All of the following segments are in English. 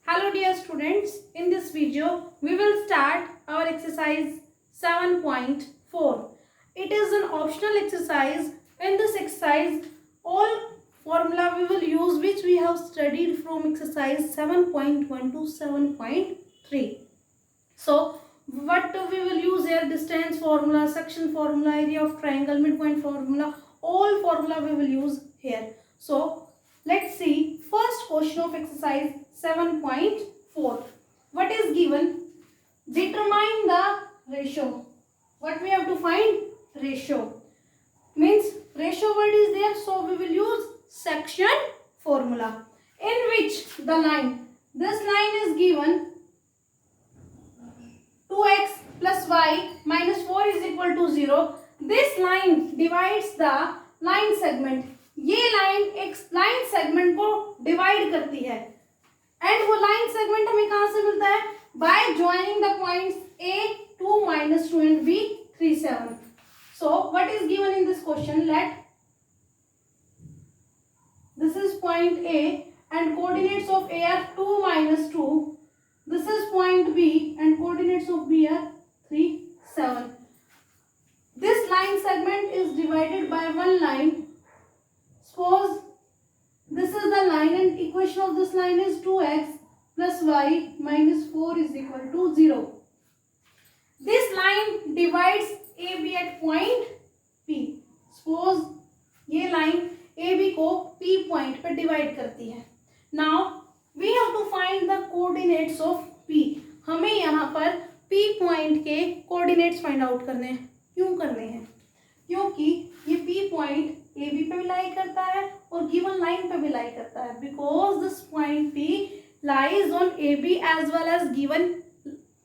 Hello dear students, in this video we will start our exercise 7.4. It is an optional exercise. In this exercise all formula we will use which we have studied from exercise 7.1 to 7.3. So what we will use here: distance formula, section formula, area of triangle, midpoint formula, all formula we will use here. So let's see first question of exercise 7.4. What is given? Determine the ratio. What we have to find? Ratio. Means ratio word is there, so we will use section formula, in which the line, this line is given 2x plus y minus 4 is equal to 0. This line divides the line segment. ये line एक line segment को divide करती है, and वो line segment हमें कहां से मिलता है? By joining the points a 2 minus 2 and b 3 7. So what is given in this question? Let this is point a and coordinates of a are 2 minus 2. This is point b and coordinates of b are 3 7. This line segment is divided by one line. Suppose this is the line and equation of this line is 2x plus y minus 4 is equal to 0. This line divides AB at point P. Suppose ये line AB को P point पर divide करती है. Now we have to find the coordinates of P. हमें यहाँ पर P point के coordinates find out करने हैं. क्यों करने हैं? क्योंकि ये P point AB पे भी लाई करता है और given line पे भी लाई करता है. Because this point P lies on AB as well as given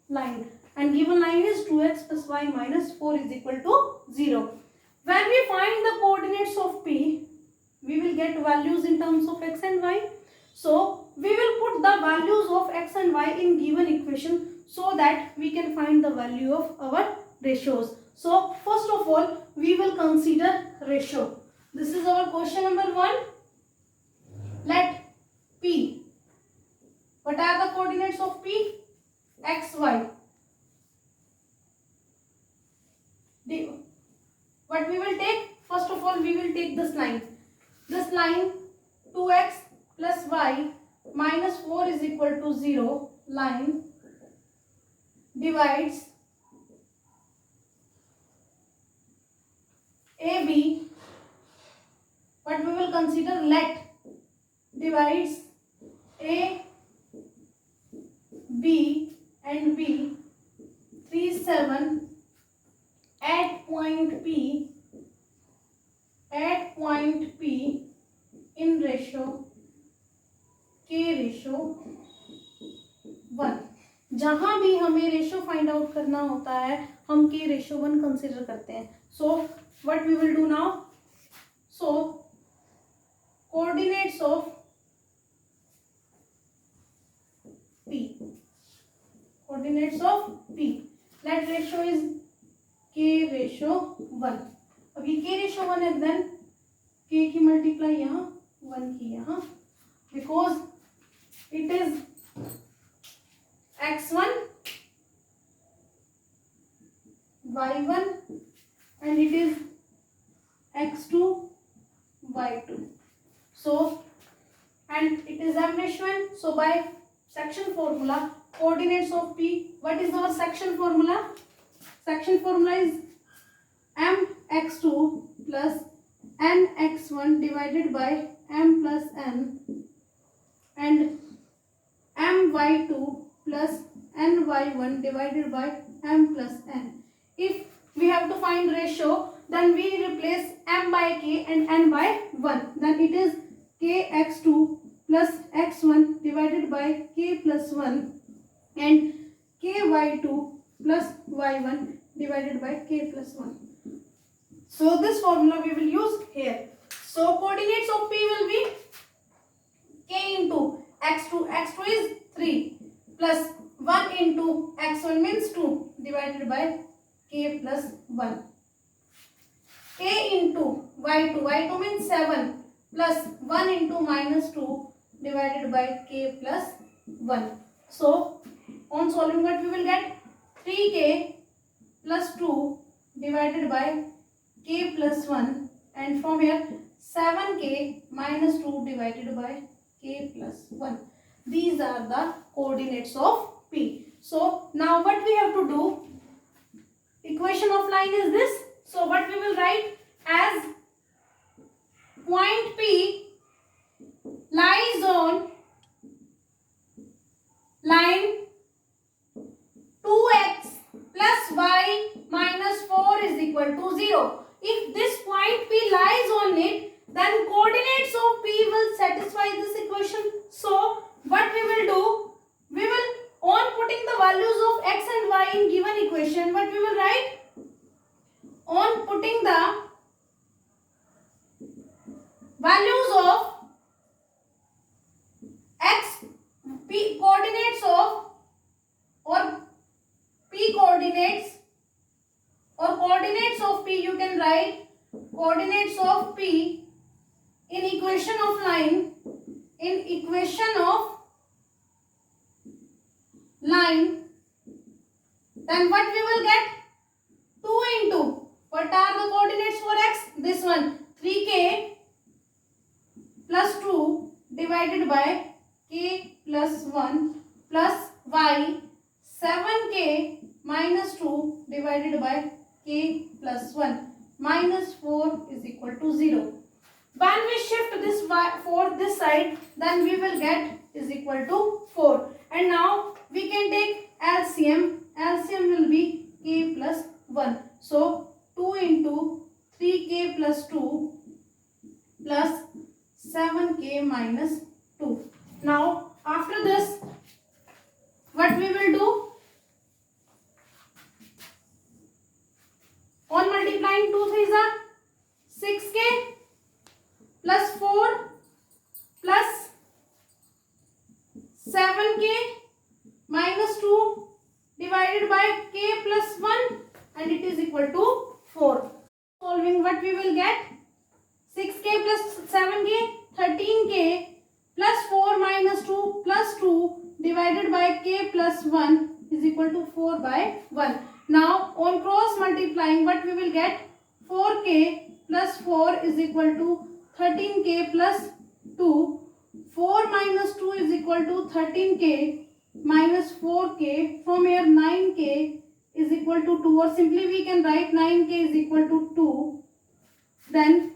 line, and given line is 2x plus y minus 4 is equal to 0. When we find the coordinates of P, we will get values in terms of x and y. So we will put the values of x and y in given equation so that we can find the value of our ratios. So first of all we will consider ratio. This is our question number 1. Let P. What are the coordinates of P? X, y. What we will take? First of all we will take this line. This line 2x plus y minus 4 is equal to 0 line divides AB. What we will consider? Let divides A, B and B 3 7 at point P in ratio K ratio 1. जहां भी हमें ratio find out करना होता है हम K ratio 1 consider करते हैं. So what we will do now? So coordinates of P. Coordinates of P. Let ratio is K ratio 1. अब ये K ratio 1 है, then K की मल्टीप्लाई यहाँ 1 की यहाँ, because it is x1 y1 and it is x2 y2. So and it is m ratio n. So by section formula coordinates of P, what is our section formula? Section formula is mx2 plus nx1 divided by m plus n and my2 plus ny1 divided by m plus n. If we have to find ratio, then we replace m by k and n by 1. Then it is kx2 plus x1 divided by k plus 1 and ky2 plus y1 divided by k plus 1. So this formula we will use here. So coordinates of P will be k into x2. x2 is 3 plus 1 into x1 means 2 divided by k plus 1. K into y2. y2 means 7 plus 1 into minus 2 divided by k plus 1. So on solving what we will get 3k plus 2 divided by k plus 1, and from here 7k minus 2 divided by k plus 1. These are the coordinates of P. So now what we have to do, equation of line is this. So what we will write as point P lies on line 2x plus y minus 4 is equal to 0. If this point P lies on it, then coordinates of P will satisfy this equation. So what we will do, we will, on putting the values of x and y in given equation, what we will write, on putting the values of x, P coordinates of, or P coordinates, or coordinates of P, you can write coordinates of P in equation of line, in equation of line, then what we will get, 2 into, what are the coordinates for x, this one, 3k plus 2 divided by k plus 1 plus y 7k minus 2 divided by k plus 1 minus 4 is equal to 0. When we shift this y for this side, then we will get is equal to 4. And now we can take LCM. LCM will be k plus 1. So 2 into 3k plus 2 plus 7k minus 2. Now after this, what we will do, on multiplying 2 3s are 6k plus 4 plus 7k minus 2 divided by k plus 1, and it is equal to 4. Solving what we will get, 6k plus 7k, 13k plus 4 minus 2 plus 2 divided by k plus 1 is equal to 4 by 1. Now on cross multiplying, what we will get, 4k plus 4 is equal to 13k plus 2. 4 minus 2 is equal to 13k minus 4k. From here 9k is equal to 2, or simply we can write 9k is equal to 2. Then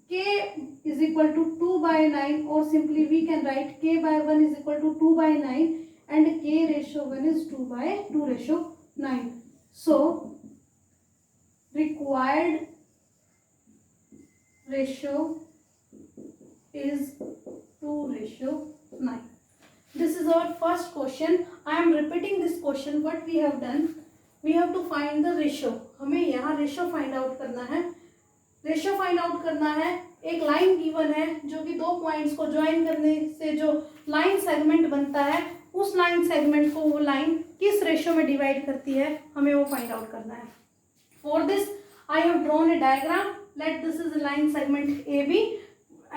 k is equal to 2 by 9, or simply we can write k by 1 is equal to 2 by 9, and k ratio 1 is 2 by 2 ratio 9. So required ratio is 2 ratio 9. This is our first question. I am repeating this question. What we have done, we have to find the ratio. हमें यहाँ ratio find out करना है. Ratio find out करना है. एक line given है जो कि दो पॉइंट्स को ज्वाइन करने से जो लाइन सेगमेंट बनता है, उस लाइन सेगमेंट को वो लाइन किस रेशियो में डिवाइड करती है, हमें वो फाइंड आउट करना है. For this I have drawn a diagram. Let this is line segment A B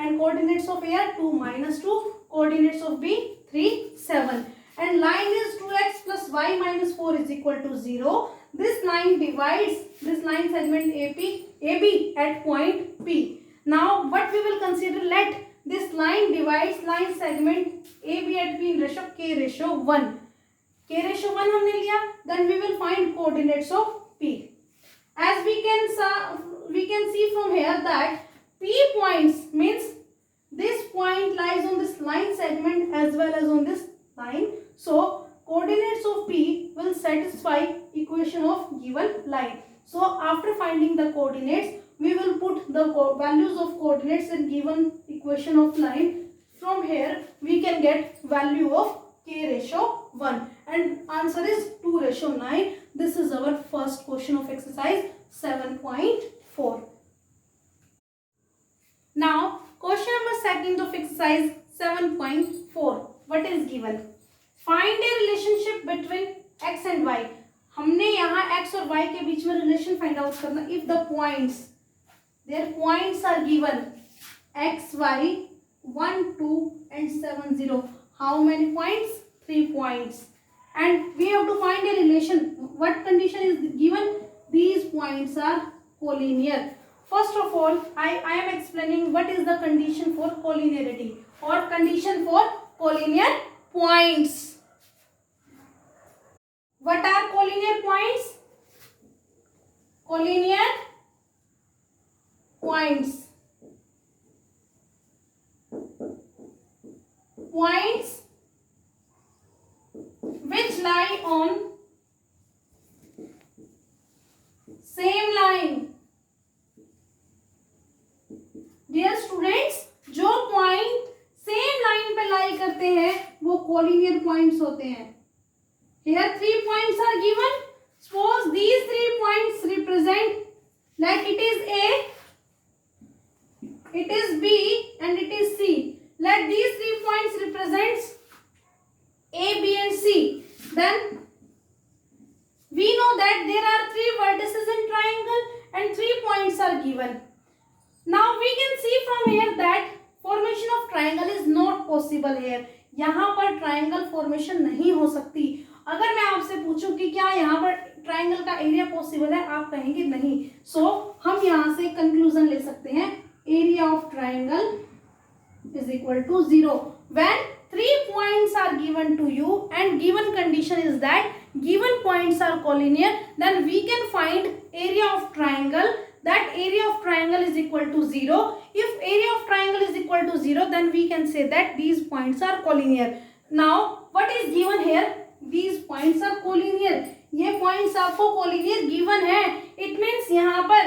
and coordinates of A are 2 minus 2, coordinates of B 3 7, and line is 2x plus y minus 4 is equal to 0. This line divides this line segment AB at point P. Now what we will consider, let this line divides line segment AB at P in ratio k ratio 1. K ratio 1 हमने लिया, then we will find coordinates of P. As we can see from here that P points means this point lies on this line segment as well as on this line. So coordinates of P will satisfy equation of given line. So after finding the coordinates, we will put the values of coordinates in given equation of line. From here we can get value of k ratio 1, and answer is 2 ratio 9. This is our first question of exercise 7.4. Now question number second of exercise 7.4. What is given? Find a relationship between x and y. हमने यहाँ x और y के बीच में relation find out करना. If the points, their points are given x, y 1, 2 and 7, 0. How many points? 3 points. And we have to find a relation. What condition is given? These points are collinear. First of all, I am explaining what is the condition for collinearity or condition for collinear points. What are collinear points? Collinear points. Points which lie on same line. Dear students, जो point same line पे लाई करते हैं वो collinear points होते हैं. Here 3 points are given. Suppose these 3 points represent, like it is A, it is B and it is C. Let these 3 points represents A, B and C. Then we know that there are 3 vertices in triangle and 3 points are given. Now we can see from here that formation of triangle is not possible here. यहाँ पर triangle formation नहीं हो सकती. अगर मैं आपसे पूछूं कि क्या यहाँ पर ट्राइंगल का एरिया पॉसिबल है, आप कहेंगे नहीं. सो हम यहाँ से कंक्लूजन ले सकते हैं, area of triangle is equal to 0 when 3 points are given to you and given condition is that given points are collinear. Then we can find area of triangle. That area of triangle is equal to 0. If area of triangle is equal to 0, then we can say that these points are collinear. Now what is given here? These points are collinear. ये points आपको collinear given है. It means यहाँ पर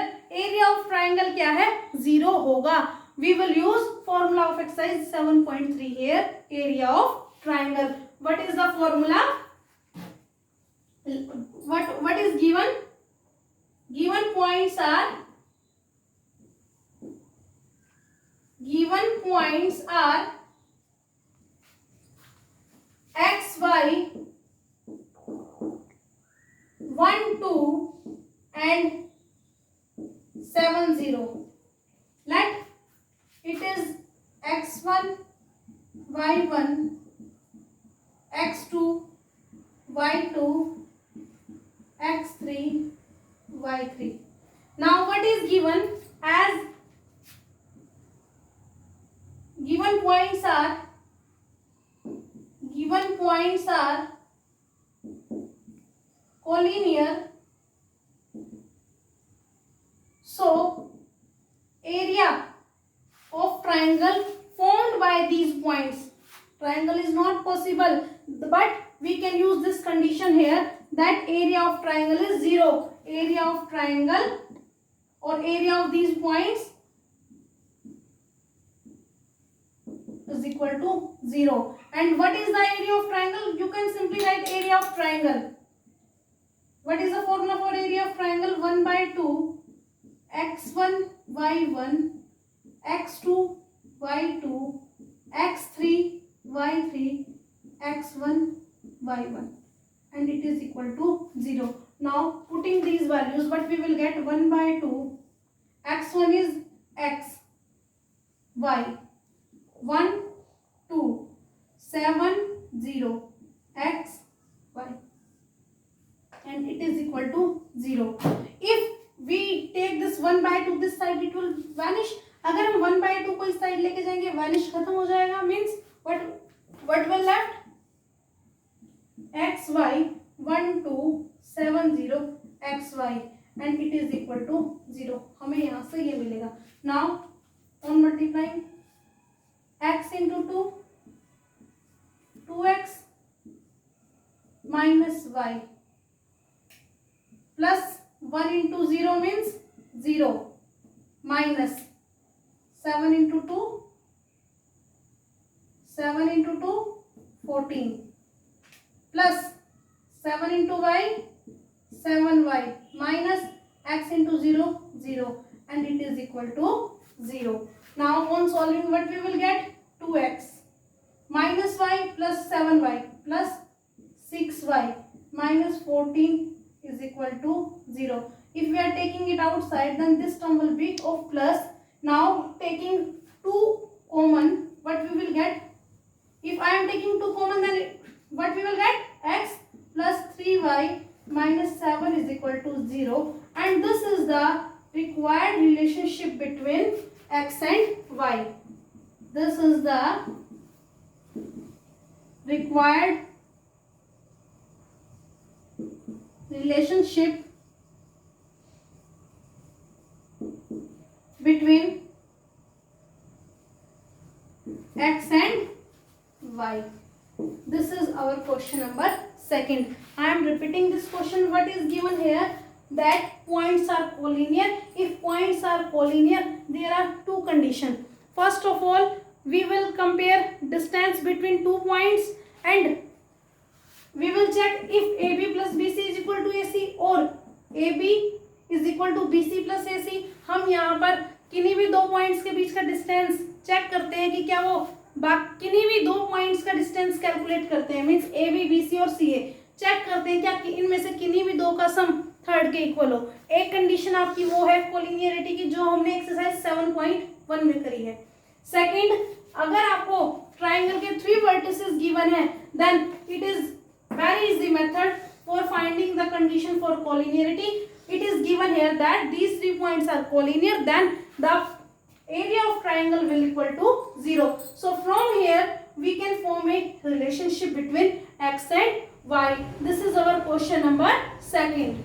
area of triangle क्या है? 0 होगा. We will use formula of exercise 7.3 here. Area of triangle. What is the formula? What is given? Given points are x, y, 1, 2 and 7, 0. Let it is x1, y1, x2, y2, x3, y3. Now what is given? As given points are collinear, so area of triangle formed by these points. Triangle is not possible, but we can use this condition here that area of triangle is 0. Area of triangle or area of these points is equal to 0. And what is the area of triangle? You can simply write area of triangle. What is the formula for area of triangle? 1 by 2 x1 y1 x2 y2 x3 y3 x1 y1 and it is equal to 0. Now putting these values, what we will get? 1 by 2 x1 is x, y, 1 2 7 0 x, y and it is equal to 0. If we take this 1 by 2 this side, it will vanish. अगर हम 1 by 2 को इस side लेके जाएंगे, vanish खत्म हो जाएगा. Means what will left? x y 1 2 7 0 x y and it is equal to 0. हमें यहाँ से ये मिलेगा. Now on multiplying x into 2 2x minus y plus 1 into 0 means 0 minus 7 into 2 14 plus 7 into y 7y minus x into 0 0 and it is equal to 0. Now on solving, what we will get? 2x minus y plus 7y plus 6y minus 14 is equal to 0. If we are taking it outside, then this term will be of plus. Now taking 2 common, what we will get? If I am taking 2 common, then what we will get? X plus 3y minus 7 is equal to 0, and this is the required relationship between x and y. This is the required relationship between x and y. This is our question number second. I am repeating this question. What is given here? That points are collinear. If points are collinear, there are two conditions. First of all, we will compare distance between two points and we will check if AB plus BC is equal to AC or AB is equal to BC plus AC. हम यहाँ पर किन्हीं भी दो points के बीच का distance check करते हैं कि क्या वो किन्हीं भी दो पॉइंट्स का डिस्टेंस कैलकुलेट करते हैं, means A B B C और सी ए चेक करते हैं क्या इनमें से किन्हीं भी दो का सम थर्ड के इक्वल हो. एक कंडीशन आपकी वो है कोलिनियरिटी की जो हमने एक्सरसाइज 7.1 में करी है. सेकंड, अगर आपको ट्राइंगल के 3 वर्टिसेस गिवन है then it is very easy method for finding the condition for collinearity. It is given here that these 3 points are collinear, then the area of triangle will equal to 0. So from here we can form a relationship between x and y. This is our question number second.